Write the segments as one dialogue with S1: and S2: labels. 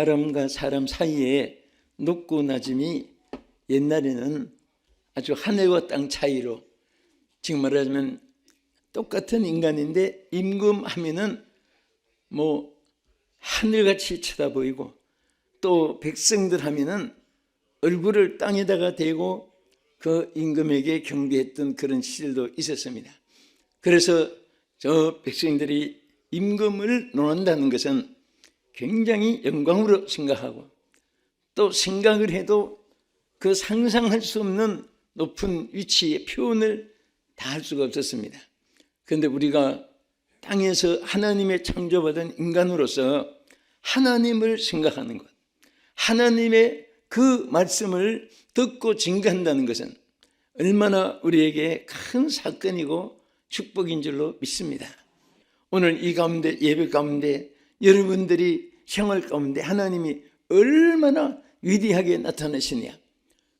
S1: 사람과 사람 사이에 높고 낮음이 옛날에는 아주 하늘과 땅 차이로, 지금 말하자면 똑같은 인간인데 임금하면은 뭐 하늘같이 쳐다보이고, 또 백성들 하면은 얼굴을 땅에다가 대고 그 임금에게 경배했던 그런 시절도 있었습니다. 그래서 저 백성들이 임금을 논한다는 것은 굉장히 영광으로 생각하고, 또 생각을 해도 그 상상할 수 없는 높은 위치의 표현을 다 할 수가 없었습니다. 그런데 우리가 땅에서 하나님의 창조받은 인간으로서 하나님을 생각하는 것, 하나님의 그 말씀을 듣고 증거한다는 것은 얼마나 우리에게 큰 사건이고 축복인 줄로 믿습니다. 오늘 이 가운데, 예배 가운데 여러분들이 생활 가운데 하나님이 얼마나 위대하게 나타나시냐,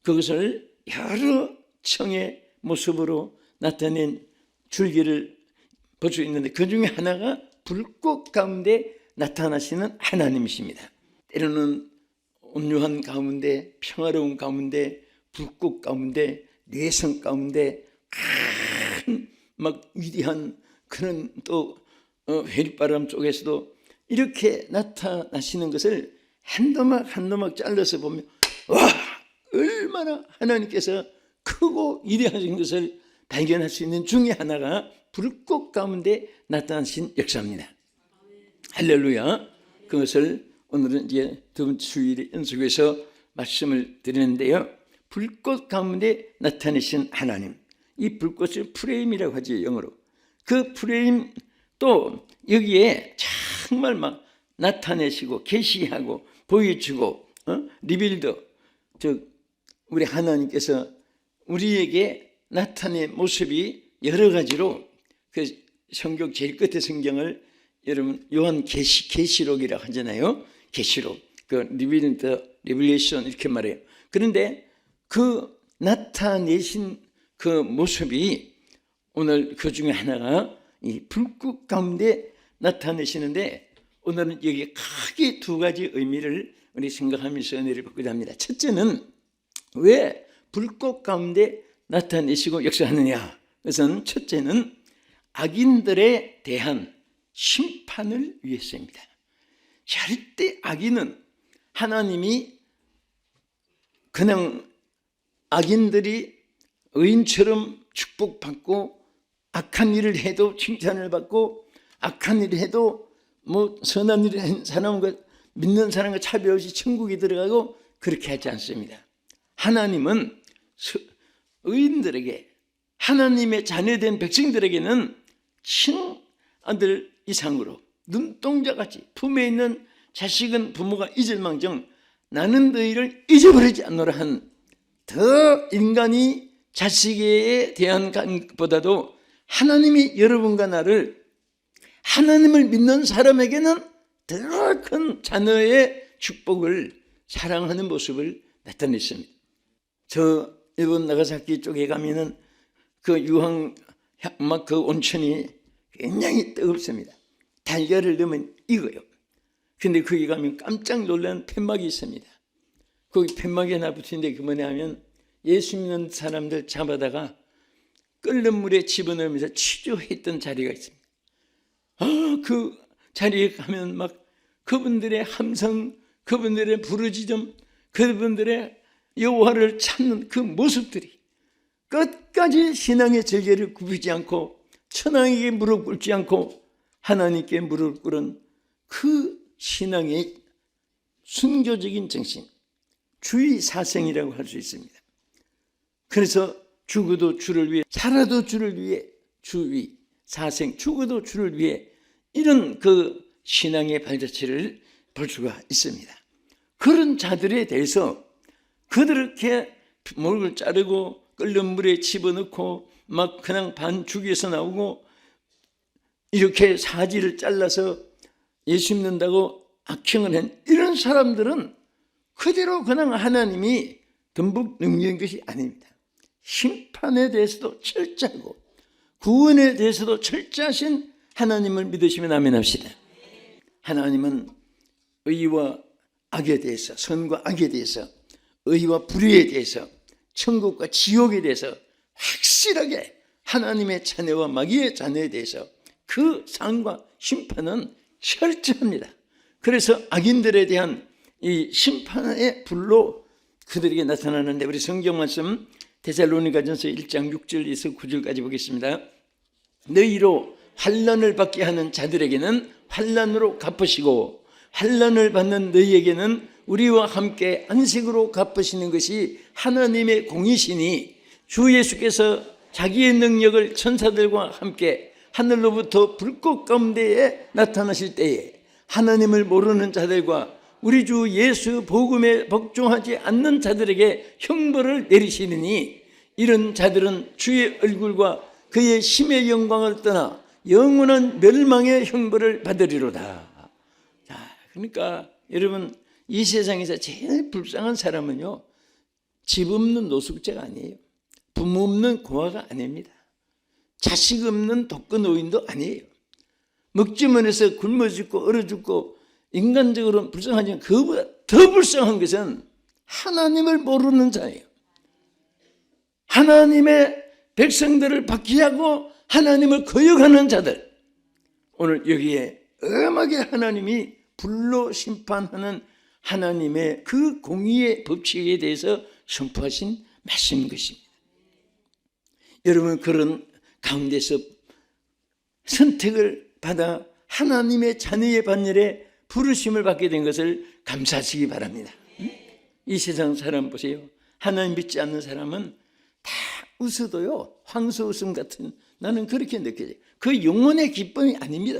S1: 그것을 여러 청의 모습으로 나타낸 줄기를 볼 수 있는데, 그 중에 하나가 불꽃 가운데 나타나시는 하나님이십니다. 때로는 온유한 가운데, 평화로운 가운데, 불꽃 가운데, 내성 가운데 큰 막 위대한 그런 또 회립바람 속에서도 이렇게 나타나시는 것을 한도막 한도막 잘라서 보면, 와, 얼마나 하나님께서 크고 위대하신 것을 발견할 수 있는 중에 하나가 불꽃 가운데 나타나신 역사입니다. 할렐루야. 그것을 오늘은 이제 두 번째 주일의 연속에서 말씀을 드리는데요, 불꽃 가운데 나타내신 하나님, 이 불꽃을 프레임이라고 하지, 영어로. 그 프레임, 또 여기에 정말 막 나타내시고 계시하고 보여주고 리빌더, 즉 우리 하나님께서 우리에게 나타낸 모습이 여러 가지로, 그 성경 제일 끝에 성경을 여러분 요한 계시록이라고 하잖아요. 계시록, 그 리빌더, 리빌레이션 이렇게 말해요. 그런데 그 나타내신 그 모습이 오늘 그 중에 하나가 이 불꽃 가운데 나타내시는데, 오늘은 여기 크게 두 가지 의미를 우리 생각하면서 은혜를 받고자 합니다. 첫째는 왜 불꽃 가운데 나타내시고 역사하느냐? 그것은 첫째는 악인들에 대한 심판을 위해서입니다. 절대 악인은 하나님이 그냥 악인들이 의인처럼 축복받고, 악한 일을 해도 칭찬을 받고, 악한 일을 해도 뭐 선한 일을 한 사람과 믿는 사람과 차별 없이 천국에 들어가고, 그렇게 하지 않습니다. 하나님은 의인들에게, 하나님의 자녀된 백성들에게는 친아들 이상으로 눈동자같이 품에 있는 자식은 부모가 잊을망정 나는 너희를 잊어버리지 않노라 한, 더 인간이 자식에 대한 것보다도 하나님이 여러분과 나를, 하나님을 믿는 사람에게는 더 큰 자녀의 축복을 사랑하는 모습을 나타냈습니다. 저 일본 나가사키 쪽에 가면은 그 유황 막 그 온천이 굉장히 뜨겁습니다. 달걀을 넣으면 익어요. 근데 거기 가면 깜짝 놀란 팻막이 있습니다. 거기 팻막이 하나 붙이는데 그 뭐냐 하면 예수 믿는 사람들 잡아다가 끓는 물에 집어넣으면서 취조했던 자리가 있습니다. 그 자리에 가면 막 그분들의 함성, 그분들의 부르짖음, 그분들의 여호와를 찾는 그 모습들이 끝까지 신앙의 절개를 굽히지 않고, 천황에게 무릎 꿇지 않고 하나님께 무릎 꿇은 그 신앙의 순교적인 정신, 주의 사생이라고 할 수 있습니다. 그래서 죽어도 주를 위해, 살아도 주를 위해, 주의 사생, 죽어도 주를 위해, 이런 그 신앙의 발자취를 볼 수가 있습니다. 그런 자들에 대해서 그렇게 목을 자르고 끓는 물에 집어넣고 막 그냥 반 죽여서 나오고, 이렇게 사지를 잘라서 예수 믿는다고 악행을 한 이런 사람들은 그대로 그냥 하나님이 덤북 넘기는 것이 아닙니다. 심판에 대해서도 철저하고 구원에 대해서도 철저하신 하나님을 믿으시면 아멘 합시다. 하나님은 의와 악에 대해서, 선과 악에 대해서, 의와 불의에 대해서, 천국과 지옥에 대해서 확실하게 하나님의 자녀와 마귀의 자녀에 대해서 그 상과 심판은 철저합니다. 그래서 악인들에 대한 이 심판의 불로 그들에게 나타나는데, 우리 성경 말씀 데살로니가전서 1장 6절에서 9절까지 보겠습니다. 너희로 환난을 받게 하는 자들에게는 환난으로 갚으시고 환난을 받는 너희에게는 우리와 함께 안식으로 갚으시는 것이 하나님의 공이시니, 주 예수께서 자기의 능력을 천사들과 함께 하늘로부터 불꽃 가운데에 나타나실 때에 하나님을 모르는 자들과 우리 주 예수 복음에 복종하지 않는 자들에게 형벌을 내리시느니, 이런 자들은 주의 얼굴과 그의 심의 영광을 떠나 영원한 멸망의 형벌을 받으리로다. 자, 그러니까 여러분, 이 세상에서 제일 불쌍한 사람은요, 집 없는 노숙자가 아니에요. 부모 없는 고아가 아닙니다. 자식 없는 독거노인도 아니에요. 먹지문에서 굶어 죽고 얼어 죽고 인간적으로 불쌍하지만 그보다 더 불쌍한 것은 하나님을 모르는 자예요. 하나님의 백성들을 박해하고 하나님을 거역하는 자들, 오늘 여기에 엄하게 하나님이 불로 심판하는 하나님의 그 공의의 법칙에 대해서 선포하신 말씀인 것입니다. 여러분, 그런 가운데서 선택을 받아 하나님의 자녀의 반열에 부르심을 받게 된 것을 감사하시기 바랍니다. 이 세상 사람 보세요. 하나님 믿지 않는 사람은 다 웃어도요, 황소 웃음 같은, 나는 그렇게 느껴져요. 그 영혼의 기쁨이 아닙니다.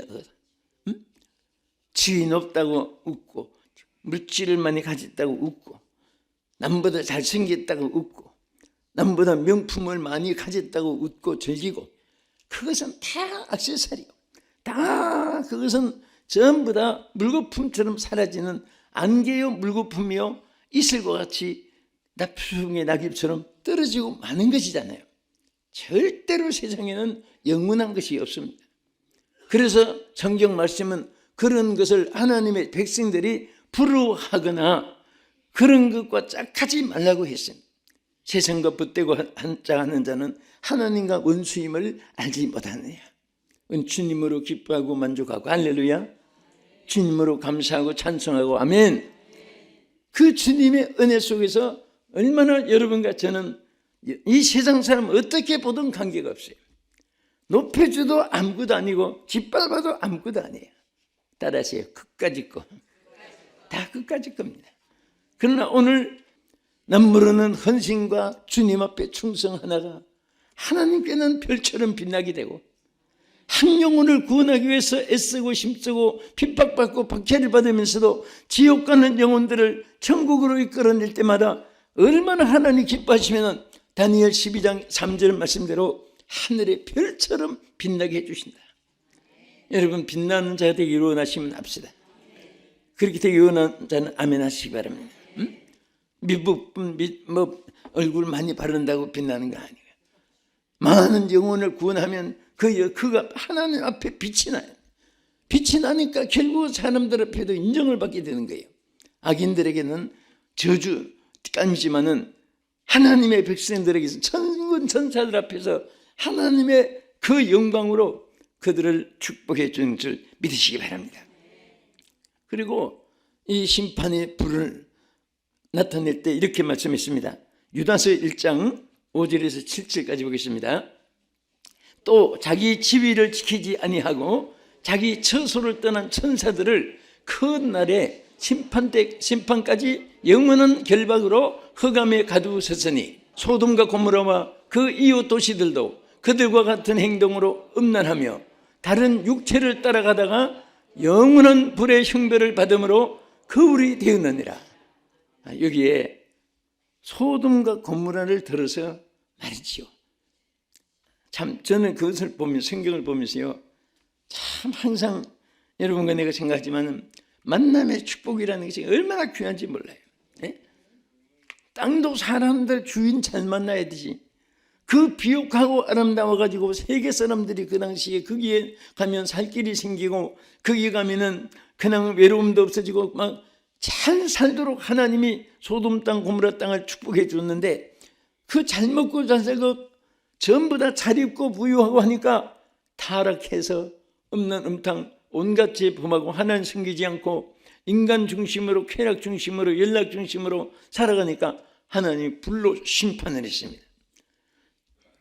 S1: 지위 높다고 웃고, 물질을 많이 가졌다고 웃고, 남보다 잘생겼다고 웃고, 남보다 명품을 많이 가졌다고 웃고 즐기고, 그것은 다 액세서리요. 다 그것은 전부 다 물거품처럼 사라지는 안개요 물거품이요, 이슬과 같이 나풍의 낙엽처럼 떨어지고 마는 것이잖아요. 절대로 세상에는 영원한 것이 없습니다. 그래서 성경 말씀은 그런 것을 하나님의 백성들이 부러워하거나 그런 것과 짝하지 말라고 했습니다. 세상과 붙대고 한짝하는 자는 하나님과 원수임을 알지 못하느냐. 주님으로 기뻐하고 만족하고, 할렐루야. 주님으로 감사하고 찬송하고, 아멘. 그 주님의 은혜 속에서 얼마나 여러분과 저는 이 세상 사람 어떻게 보든 관계가 없어요. 높여줘도 아무것도 아니고 짓밟아도 아무것도 아니에요. 따라하세요. 끝까지 거. 다 끝까지 겁니다. 그러나 오늘 남모르는 헌신과 주님 앞에 충성하나가 하나님께는 별처럼 빛나게 되고, 한 영혼을 구원하기 위해서 애쓰고 힘쓰고 핍박받고 박해를 받으면서도 지옥 가는 영혼들을 천국으로 이끌어낼 때마다 얼마나 하나님 기뻐하시면 다니엘 12장 3절 말씀대로 하늘의 별처럼 빛나게 해주신다. 여러분, 빛나는 자가 되기를 원하시면 합시다. 그렇게 되기 원하는 자는 아멘 하시기 바랍니다. 얼굴 많이 바른다고 빛나는 거 아니에요. 많은 영혼을 구원하면 그가 하나님 앞에 빛이 나요. 빛이 나니까 결국 사람들 앞에도 인정을 받게 되는 거예요. 악인들에게는 저주감이지만은 하나님의 백성들에게서 천군 천사들 앞에서 하나님의 그 영광으로 그들을 축복해 주는 줄 믿으시기 바랍니다. 그리고 이 심판의 불을 나타낼 때 이렇게 말씀했습니다. 유다서 1장 5절에서 7절까지 보겠습니다. 또 자기 지위를 지키지 아니하고 자기 처소를 떠난 천사들을 큰 날에 심판까지 영원한 결박으로 흑암에 가두었으니, 소돔과 고모라와 그 이웃 도시들도 그들과 같은 행동으로 음란하며 다른 육체를 따라가다가 영원한 불의 형벌을 받음으로 거울이 되었느니라. 여기에 소돔과 고모라를 들어서 말이지요. 참 저는 그것을 보면서, 성경을 보면서요, 참 항상 여러분과 내가 생각하지만 만남의 축복이라는 것이 얼마나 귀한지 몰라요. 네? 땅도 사람들 주인 잘 만나야 되지. 그 비옥하고 아름다워가지고 세계 사람들이 그 당시에 거기에 가면 살 길이 생기고, 거기 가면은 그냥 외로움도 없어지고 막 잘 살도록 하나님이 소돔 땅 고모라 땅을 축복해 줬는데 그 잘 먹고 잘 살고 전부 다 잘 입고 부유하고 하니까 타락해서 음란음탕 온갖 죄 범하고 하나님 섬기지 않고 인간 중심으로 쾌락 중심으로 연락 중심으로 살아가니까 하나님이 불로 심판을 했습니다.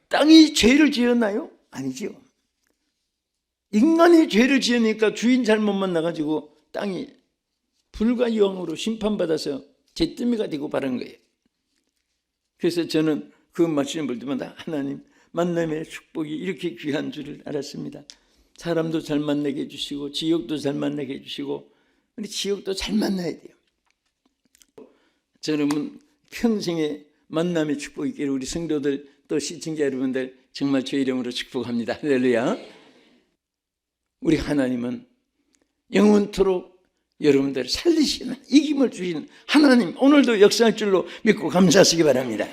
S1: 땅이 죄를 지었나요? 아니지요. 인간이 죄를 지으니까 주인 잘못 만나가지고 땅이 불과 영으로 심판받아서 잿더미가 되고 바른 거예요. 그래서 저는 그 말씀을 볼 때마다 하나님 만남의 축복이 이렇게 귀한 줄을 알았습니다. 사람도 잘 만나게 해주시고 지역도 잘 만나게 해주시고 우리 지역도 잘 만나야 돼요. 저는 평생의 만남의 축복이 있기를 우리 성도들 또 시청자 여러분들 정말 주 이름으로 축복합니다. 할렐루야. 우리 하나님은 영원토록 여러분들을 살리시는 이김을 주시는 하나님, 오늘도 역사할 줄로 믿고 감사하시기 바랍니다.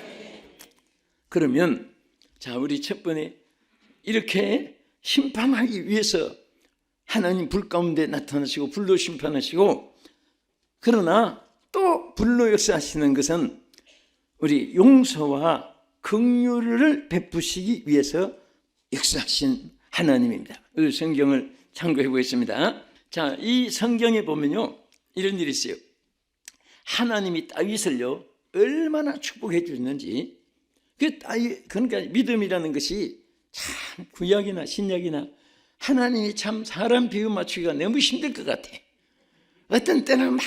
S1: 그러면 자, 우리 첫 번에 이렇게 심판하기 위해서 하나님 불 가운데 나타나시고 불로 심판하시고, 그러나 또 불로 역사하시는 것은 우리 용서와 긍휼을 베푸시기 위해서 역사하신 하나님입니다. 그 성경을 참고해 보겠습니다. 자, 이 성경에 보면요 이런 일이 있어요. 하나님이 다윗을요 얼마나 축복해 주셨는지, 그러니까 믿음이라는 것이 참 구약이나 신약이나 하나님이 참 사람 비유 맞추기가 너무 힘들 것 같아. 어떤 때는 막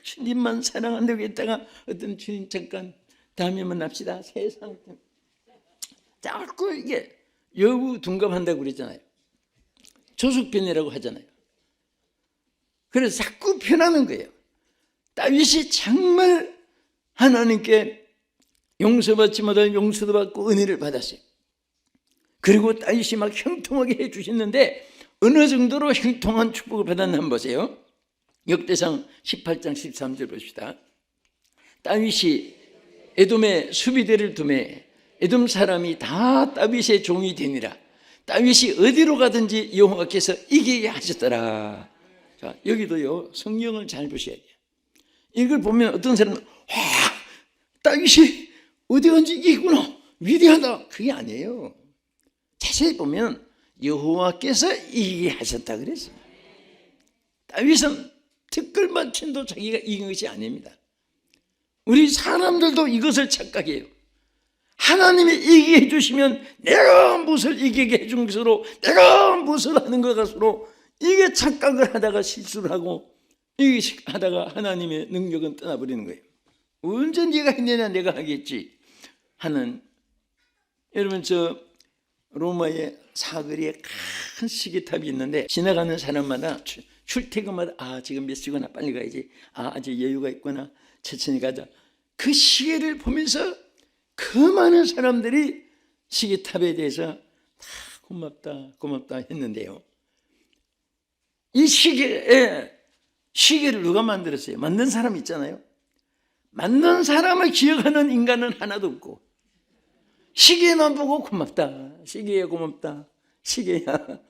S1: 주님만 사랑한다고 했다가 어떤 주님 잠깐 다음에 만납시다 세상 자꾸 이게 여부 둔갑한다고 그랬잖아요. 조숙변이라고 하잖아요. 그래서 자꾸 변하는 거예요. 다윗이 정말 하나님께 용서받지 못한 용서도 받고 은혜를 받았어요. 그리고 다윗이 막 형통하게 해주셨는데 어느 정도로 형통한 축복을 받았나 한번 보세요. 역대상 18장 13절 봅시다. 다윗이 에돔에 수비대를 두매 에돔 사람이 다 다윗의 종이 되니라. 다윗이 어디로 가든지 여호와께서 이기게 하셨더라. 자, 여기도요 성경을 잘 보셔야 돼요. 이걸 보면 어떤 사람은 와, 다윗이 어디 간지 이기구나, 위대하다, 그게 아니에요. 자세히 보면 여호와께서 이기게 하셨다 그랬어요. 다윗은 특글 맞춤도 자기가 이긴 것이 아닙니다. 우리 사람들도 이것을 착각해요. 하나님이 이기게 해주시면 내가 무엇을 이기게 해준 것으로, 내가 무엇을 하는 것 같으로, 이게 착각을 하다가 실수를 하고 이게 하다가 하나님의 능력은 떠나버리는 거예요. 언제 네가 했느냐, 내가 하겠지 하는. 여러분, 저 로마의 사거리에 큰 시계탑이 있는데 지나가는 사람마다 출퇴근마다 지금 몇 시구나, 빨리 가야지, 아직 여유가 있구나, 천천히 가자. 그 시계를 보면서 그 많은 사람들이 시계탑에 대해서 다 고맙다 했는데요, 이 시계를 누가 만들었어요? 만든 사람 있잖아요. 만든 사람을 기억하는 인간은 하나도 없고 시계만 보고 고맙다, 시계야 고맙다, 시계야.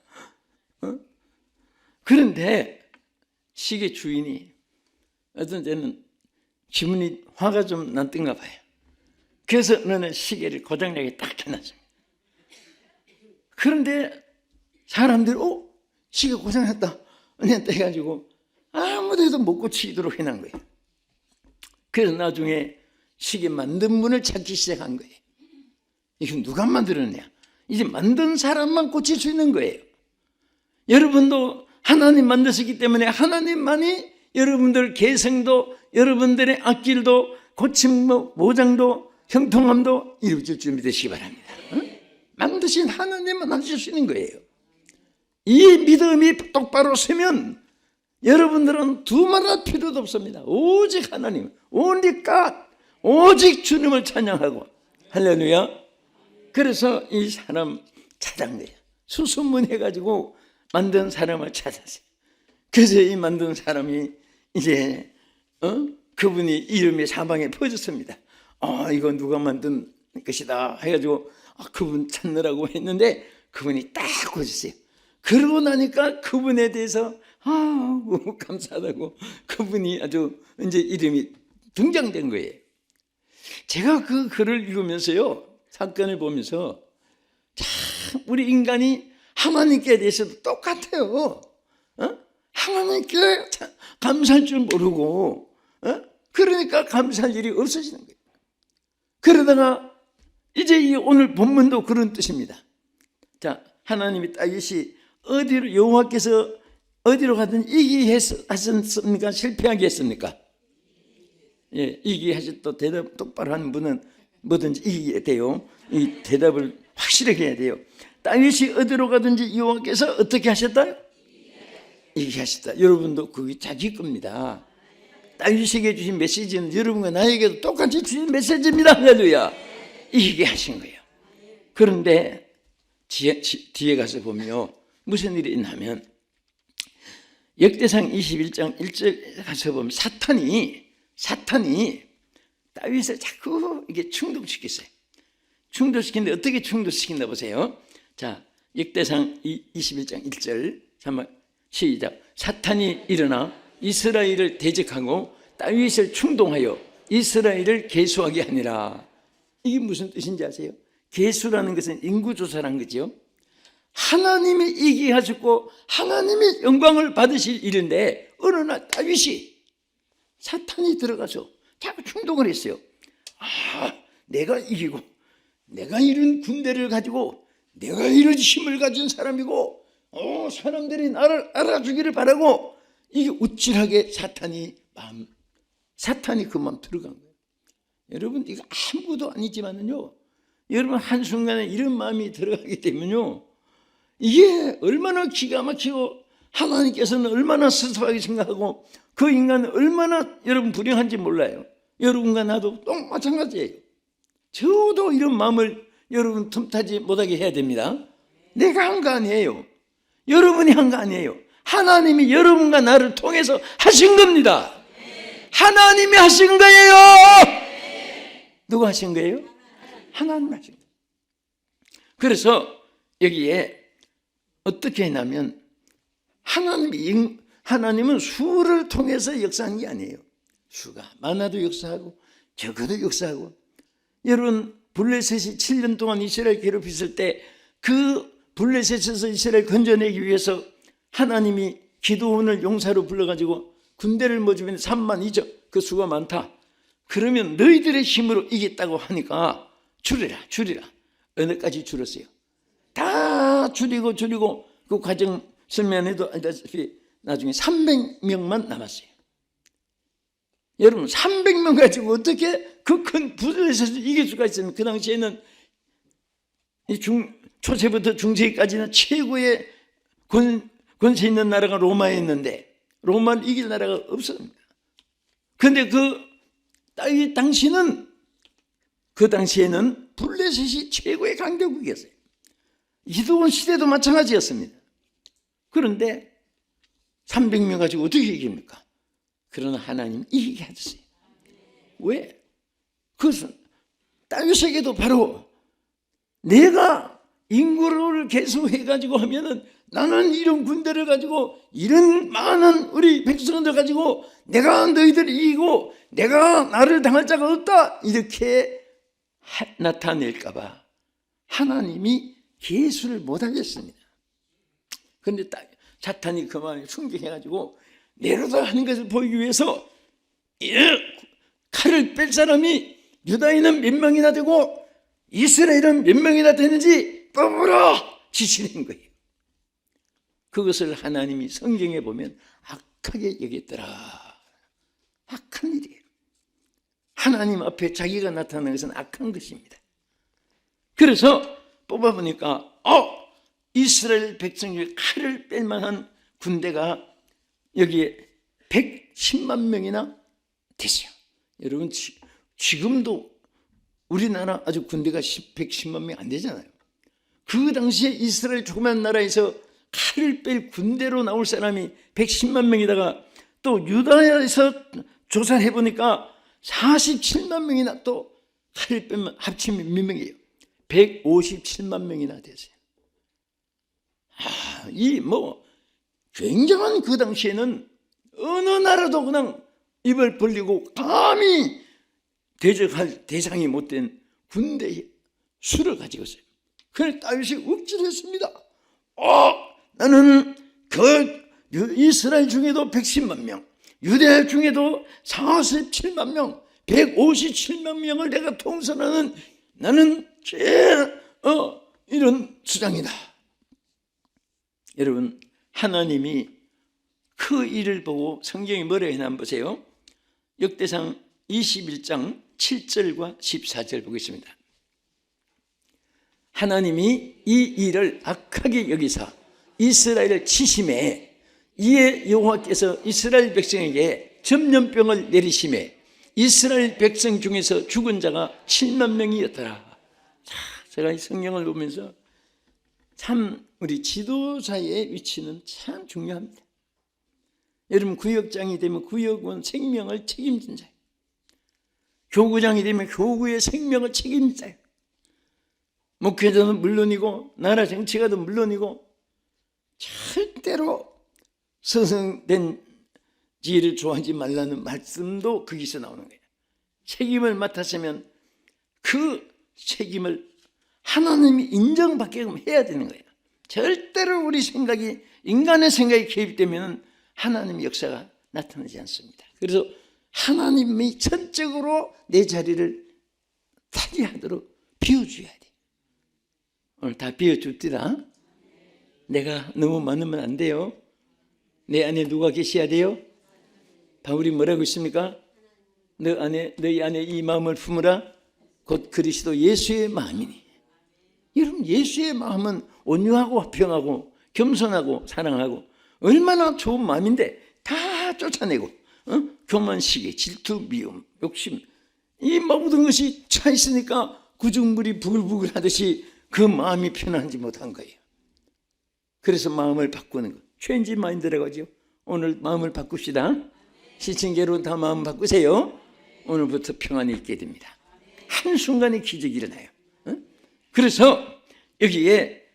S1: 그런데 시계 주인이 어떤 때는 기분이 화가 좀 났던가 봐요. 그래서 너는 시계를 고장나게 딱 해놨습니다. 그런데 사람들이 시계 고장났다 해가지고 아무도 해도 못 고치도록 해놓은 거예요. 그래서 나중에 시계 만든 분을 찾기 시작한 거예요. 이건 누가 만들었냐? 이제 만든 사람만 고칠 수 있는 거예요. 여러분도 하나님 만드셨기 때문에 하나님만이 여러분들 개성도, 여러분들의 악길도, 고침도, 모장도, 형통함도 이루어질 줄 믿으시기 바랍니다. 만드신 하나님만 하실 수 있는 거예요. 이 믿음이 똑바로 서면 여러분들은 두말할 필요도 없습니다. 오직 하나님, only God, 오직 주님을 찬양하고. 할렐루야. 그래서 이 사람 찾은 거예요. 수소문해가지고 만든 사람을 찾았어요. 그래서 이 만든 사람이 이제 그분이 이름이 사방에 퍼졌습니다. 이거 누가 만든 것이다 해가지고 그분 찾느라고 했는데 그분이 딱 고쳤어요. 그러고 나니까 그분에 대해서 감사하다고 그분이 아주 이제 이름이 등장된 거예요. 제가 그 글을 읽으면서요, 사건을 보면서 참 우리 인간이 하나님께 대해서도 똑같아요. 하나님께 감사할 줄 모르고, 그러니까 감사할 일이 없어지는 거예요. 그러다가 이제 이 오늘 본문도 그런 뜻입니다. 자, 하나님이 다윗이 어디로, 여호와께서 어디로 가든 이기하셨습니까? 실패하게 했습니까? 예, 이기하셨. 또 대답 똑바로 하는 분은 뭐든지 이기게 돼요. 이 대답을 확실하게 해야 돼요. 다윗이 어디로 가든지 여호와께서 어떻게 하셨다? 이기하셨다. 여러분도 그게 자기 겁니다. 다윗에게 주신 메시지는 여러분과 나에게도 똑같이 주신 메시지입니다. 할렐루야. 이기게 하신 거예요. 그런데 뒤에 가서 보면 무슨 일이 있냐면, 역대상 21장 1절 가서 보면 사탄이 다윗을 자꾸 이게 충동시켰어요. 충동시키는데 어떻게 충동시킨다 보세요. 자, 역대상 21장 1절 한번 시작. 사탄이 일어나 이스라엘을 대적하고 다윗을 충동하여 이스라엘을 계수하게 하니라. 이게 무슨 뜻인지 아세요? 계수라는 것은 인구조사라는 거죠. 하나님이 이기하셨고 하나님이 영광을 받으실 일인데 어느 날 다윗이 사탄이 들어가서 자꾸 충동을 했어요. 내가 이기고 내가 이런 군대를 가지고 내가 이런 힘을 가진 사람이고 사람들이 나를 알아주기를 바라고, 이게 우쭐하게 사탄이 그 마음 들어간 거예요. 여러분, 이거 아무것도 아니지만은요, 여러분 한순간에 이런 마음이 들어가게 되면요, 이게 얼마나 기가 막히고 하나님께서는 얼마나 섭섭하게 생각하고 그 인간은 얼마나 여러분 불행한지 몰라요. 여러분과 나도 또 마찬가지예요. 저도 이런 마음을 여러분 틈타지 못하게 해야 됩니다. 내가 한 거 아니에요. 여러분이 한 거 아니에요. 하나님이 여러분과 나를 통해서 하신 겁니다. 하나님이 하신 거예요. 누가 하신 거예요? 하나님이 하신 거예요. 그래서 여기에 어떻게 했냐면, 하나님은 수를 통해서 역사하는 게 아니에요. 수가 많아도 역사하고 적어도 역사하고. 여러분, 블레셋이 7년 동안 이스라엘 괴롭혔을 때 그 블레셋에서 이스라엘 건져내기 위해서 하나님이 기드온을 용사로 불러가지고 군대를 모집했는데 3만 2천, 그 수가 많다. 그러면 너희들의 힘으로 이겼다고 하니까 줄이라. 어느까지 줄었어요? 다 줄이고 그 과정 설명해도 알다시피 나중에 300명만 남았어요. 여러분, 300명 가지고 어떻게 그 큰 블레셋을 이길 수가 있습니까? 그 당시에는 초세부터 중세까지는 최고의 권세 있는 나라가 로마였는데 로마를 이길 나라가 없었습니다. 그런데 그 당시에는 블레셋이 최고의 강대국이었어요. 기드온 시대도 마찬가지였습니다. 그런데 300명 가지고 어떻게 이깁니까? 그러나 하나님 이기게 하셨어요. 왜? 그것은 다윗에게도 바로 내가 인구를 계속해가지고 하면은 나는 이런 군대를 가지고 이런 많은 우리 백성들 가지고 내가 너희들 이기고 내가 나를 당할 자가 없다 이렇게 나타낼까봐 하나님이 계수를 못하겠습니다. 그런데 사탄이 그 마음에 충격해가지고 내로다 하는 것을 보이기 위해서 칼을 뺄 사람이 유다인은 몇 명이나 되고 이스라엘은 몇 명이나 되는지 뽑으라 지시는 거예요. 그것을 하나님이 성경에 보면 악하게 여겼더라. 악한 일이에요. 하나님 앞에 자기가 나타나는 것은 악한 것입니다. 그래서 뽑아보니까 이스라엘 백성 중에 칼을 뺄 만한 군대가 여기에 110만 명이나 됐어요. 여러분, 지금도 우리나라 아주 군대가 110만 명 안 되잖아요. 그 당시에 이스라엘 조그만 나라에서 칼을 뺄 군대로 나올 사람이 110만 명이다가 또 유다에서 조사를 해보니까 47만 명이나 또 칼을 빼면 합치면 몇 명이에요? 157만 명이나 됐어요. 굉장한, 그 당시에는 어느 나라도 그냥 입을 벌리고 감히 대적할 대상이 못된 군대의 수를 가지고 있어요. 그래서 다윗이 억지를 했습니다. 나는 그 이스라엘 중에도 110만 명, 유대 중에도 47만 명, 157만 명을 내가 통솔하는, 나는 이런 수장이다. 여러분, 하나님이 그 일을 보고 성경이 뭐라 했나 한번 보세요. 역대상 21장 7절과 14절 보겠습니다. 하나님이 이 일을 악하게 여기사 이스라엘을 치심해 이에 여호와께서 이스라엘 백성에게 전염병을 내리심해 이스라엘 백성 중에서 죽은 자가 7만 명이었더라. 제가 이 성경을 보면서 참 우리 지도자의 위치는 참 중요합니다. 여러분, 구역장이 되면 구역은 생명을 책임진 자예요. 교구장이 되면 교구의 생명을 책임진 자예요. 목회자는 물론이고 나라 정치가도 물론이고 절대로 서성된 지혜를 좋아하지 말라는 말씀도 거기서 나오는 거예요. 책임을 맡았으면 그 책임을 하나님이 인정받게끔 해야 되는 거예요. 절대로 우리 생각이, 인간의 생각이 개입되면 하나님의 역사가 나타나지 않습니다. 그래서 하나님이 전적으로 내 자리를 차지하도록 비워줘야 돼. 오늘 다 비워줍디다. 내가 너무 많으면 안 돼요. 내 안에 누가 계셔야 돼요? 바울이 뭐라고 있습니까? 너희 안에 이 마음을 품으라. 곧 그리스도 예수의 마음이니. 여러분, 예수의 마음은 온유하고 화평하고 겸손하고 사랑하고 얼마나 좋은 마음인데 다 쫓아내고 교만, 시기, 질투, 미움, 욕심, 이 모든 것이 차 있으니까 구중물이 부글부글 하듯이 그 마음이 편안하지 못한 거예요. 그래서 마음을 바꾸는 거, 체인지 마인드라고 하죠. 오늘 마음을 바꿉시다. 시청자로 다 마음 바꾸세요. 오늘부터 평안이 있게 됩니다. 한순간에 기적이 일어나요. 그래서 여기에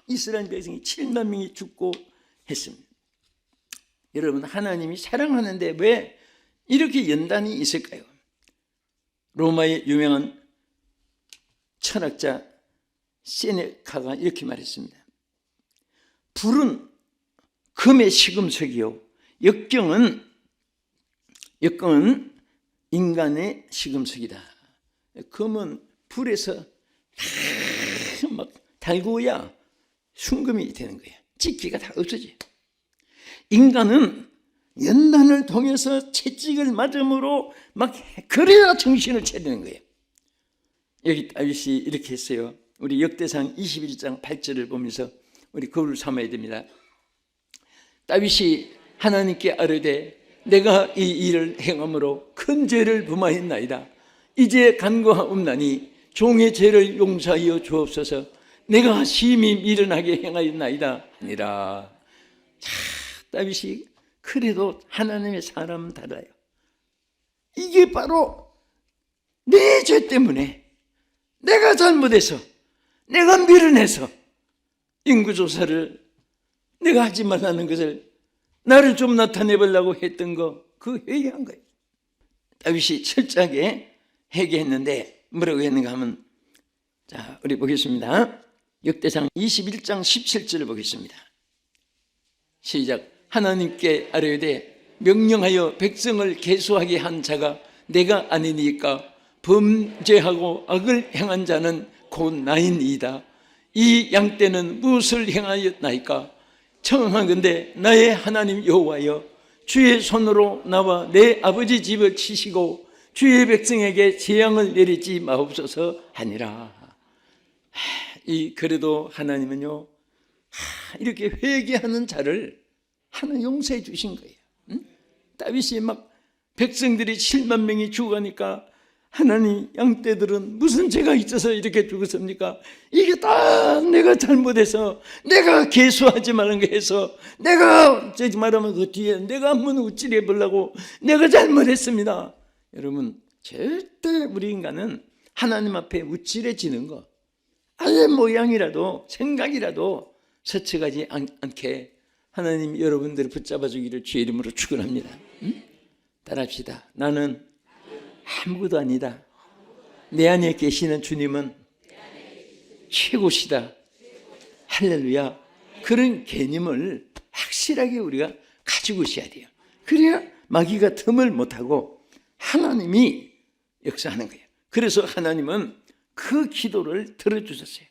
S1: 이스라엘 백성이 7만 명이 죽고 했습니다. 여러분, 하나님이 사랑하는데 왜 이렇게 연단이 있을까요? 로마의 유명한 철학자 세네카가 이렇게 말했습니다. 불은 금의 시금석이요, 역경은 인간의 시금석이다. 금은 불에서 막 달구어야 순금이 되는 거예요. 찌기가 다 없어져요. 인간은 연단을 통해서 채찍을 맞음으로 막 그래야 정신을 차리는 거예요. 여기 다윗이 이렇게 했어요. 우리 역대상 21장 8절을 보면서 우리 그걸 삼아야 됩니다. 다윗이 하나님께 아뢰되 내가 이 일을 행함으로 큰 죄를 범하였나이다. 이제 간구하옵나니 종의 죄를 용서하여 주옵소서. 내가 심히 미련하게 행하였나이다 하니라. 다윗이 그래도 하나님의 사람은 달라요. 이게 바로 내 죄 때문에, 내가 잘못해서, 내가 미련해서 인구조사를 내가 하지 말라는 것을 나를 좀 나타내보려고 했던 거, 그 회개한 거예요. 다윗이 철저하게 회개했는데 뭐라고 했는가 하면, 자, 우리 보겠습니다. 역대상 21장 17절을 보겠습니다. 시작. 하나님께 아뢰되 명령하여 백성을 계수하게 한 자가 내가 아니니까 범죄하고 악을 행한 자는 곧 나이니이다. 이 양떼는 무엇을 행하였나이까? 청하건대 나의 하나님 여호와여, 주의 손으로 나와 내 아버지 집을 치시고 주의 백성에게 재앙을 내리지 마옵소서 하니라. 그래도 하나님은요, 이렇게 회개하는 자를 하나 용서해 주신 거예요. 다윗이 막 백성들이 7만 명이 죽어가니까 하나님, 양떼들은 무슨 죄가 있어서 이렇게 죽었습니까? 이게 다 내가 잘못해서, 내가 계수하지 말은 거 해서, 내가 저기 말하면 그 뒤에 내가 한번 우쭐해 보려고 내가 잘못했습니다. 여러분, 절대 우리 인간은 하나님 앞에 우쭐해지는 거, 아예 모양이라도 생각이라도 서쳐가지 않게 하나님 여러분들을 붙잡아 주기를 주의 이름으로 축원합니다. 따라합시다. 나는 아무것도 아니다. 내 안에 계시는 주님은 최고시다. 할렐루야. 그런 개념을 확실하게 우리가 가지고 있어야 돼요. 그래야 마귀가 틈을 못하고 하나님이 역사하는 거예요. 그래서 하나님은 그 기도를 들어주셨어요.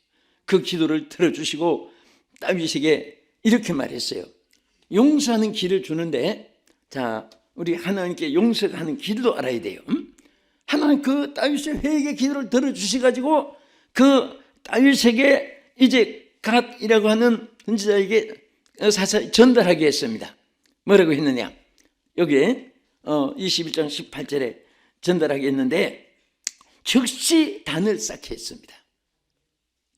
S1: 그 기도를 들어주시고 다윗에게 이렇게 말했어요. 용서하는 길을 주는데, 자, 우리 하나님께 용서하는 길도 알아야 돼요. 하나님 그 다윗의 회개 기도를 들어주셔가지고 그 다윗에게 이제 갓이라고 하는 선지자에게 사실 전달하게 했습니다. 뭐라고 했느냐? 여기에 21장 18절에 전달하게 했는데 즉시 단을 쌓게 했습니다.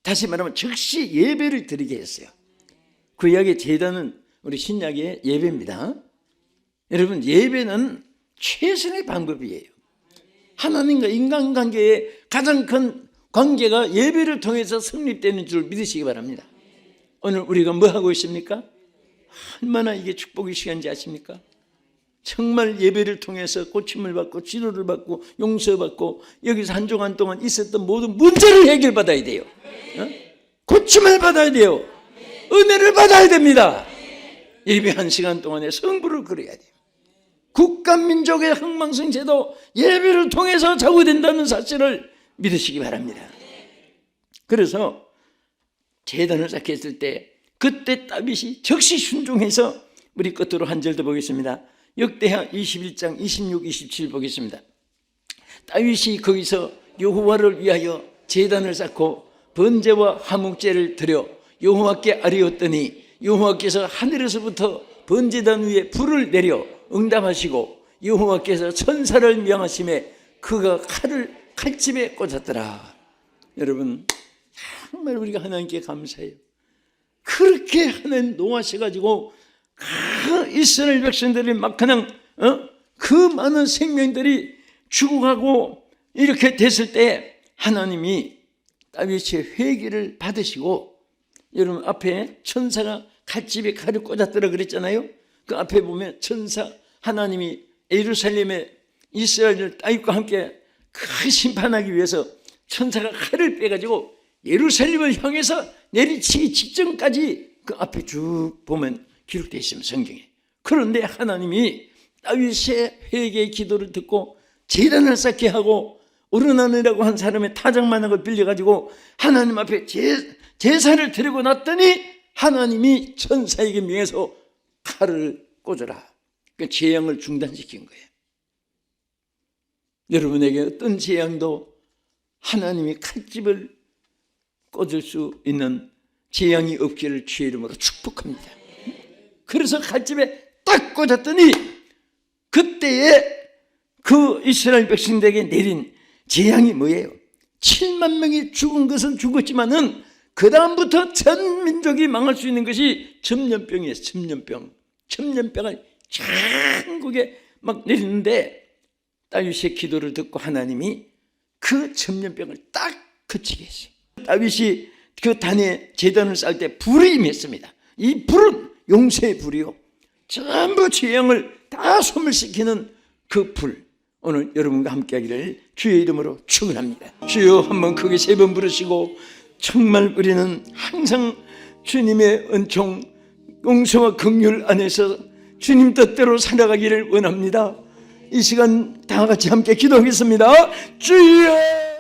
S1: 다시 말하면 즉시 예배를 드리게 했어요. 구약의 제단은 우리 신약의 예배입니다. 여러분, 예배는 최선의 방법이에요. 하나님과 인간관계의 가장 큰 관계가 예배를 통해서 성립되는 줄 믿으시기 바랍니다. 오늘 우리가 뭐 하고 있습니까? 얼마나 이게 축복의 시간인지 아십니까? 정말 예배를 통해서 고침을 받고 치료를 받고 용서받고 여기서 한 주간 동안 있었던 모든 문제를 해결받아야 돼요. 고침을 받아야 돼요. 은혜를 받아야 됩니다. 예배 한 시간 동안에 성부를 그려야 돼요. 국가 민족의 흥망성쇠도 예배를 통해서 좌우된다는 사실을 믿으시기 바랍니다. 그래서 제단을 쌓게 했을 때 그때 다윗이 즉시 순종해서 우리 끝으로 한 절 더 보겠습니다. 역대하 21장 26, 27 보겠습니다. 다윗이 거기서 여호와를 위하여 제단을 쌓고 번제와 화목제를 드려 여호와께 아뢰었더니 여호와께서 하늘에서부터 번제단 위에 불을 내려 응답하시고 여호와께서 천사를 명하심에 그가 칼집에 꽂았더라. 여러분, 정말 우리가 하나님께 감사해요. 그렇게 하나님 노하셔가지고 그 이스라엘 백성들이 막 그냥 그 많은 생명들이 죽어가고 이렇게 됐을 때 하나님이 다윗의 회개를 받으시고, 여러분 앞에 천사가 칼집에 칼을 꽂았더라 그랬잖아요. 그 앞에 보면 천사 하나님이 예루살렘에 이스라엘을 다윗과 함께 그 심판하기 위해서 천사가 칼을 빼가지고 예루살렘을 향해서 내리치기 직전까지 그 앞에 쭉 보면 기록되어 있습니다, 성경에. 그런데 하나님이 다윗의 회개의 기도를 듣고 제단을 쌓게 하고 오르나느라고 한 사람의 타작만한 빌려가지고 하나님 앞에 제사를 드리고 났더니 하나님이 천사에게 명해서 칼을 꽂아라. 그 재앙을 중단시킨 거예요. 여러분에게 어떤 재앙도 하나님이 칼집을 꽂을 수 있는 재앙이 없기를 주의 이름으로 축복합니다. 그래서 칼집에 딱 꽂았더니 그때에 그 이스라엘 백성들에게 내린 재앙이 뭐예요? 7만 명이 죽은 것은 죽었지만은 그 다음부터 전 민족이 망할 수 있는 것이 전염병이에요. 전염병을 전국에 막 내리는데 다윗의 기도를 듣고 하나님이 그 전염병을 딱 그치게 했어요. 다윗이 그 단에 제단을 쌓을 때 불이 임했습니다. 이 불은 용서의 불이요, 전부 재앙을 다 소멸시키는 그 불. 오늘 여러분과 함께 하기를 주의 이름으로 축원합니다. 주여 한번 크게 3번 부르시고, 정말 우리는 항상 주님의 은총, 용서와 긍휼 안에서 주님 뜻대로 살아가기를 원합니다. 이 시간 다 같이 함께 기도하겠습니다. 주여!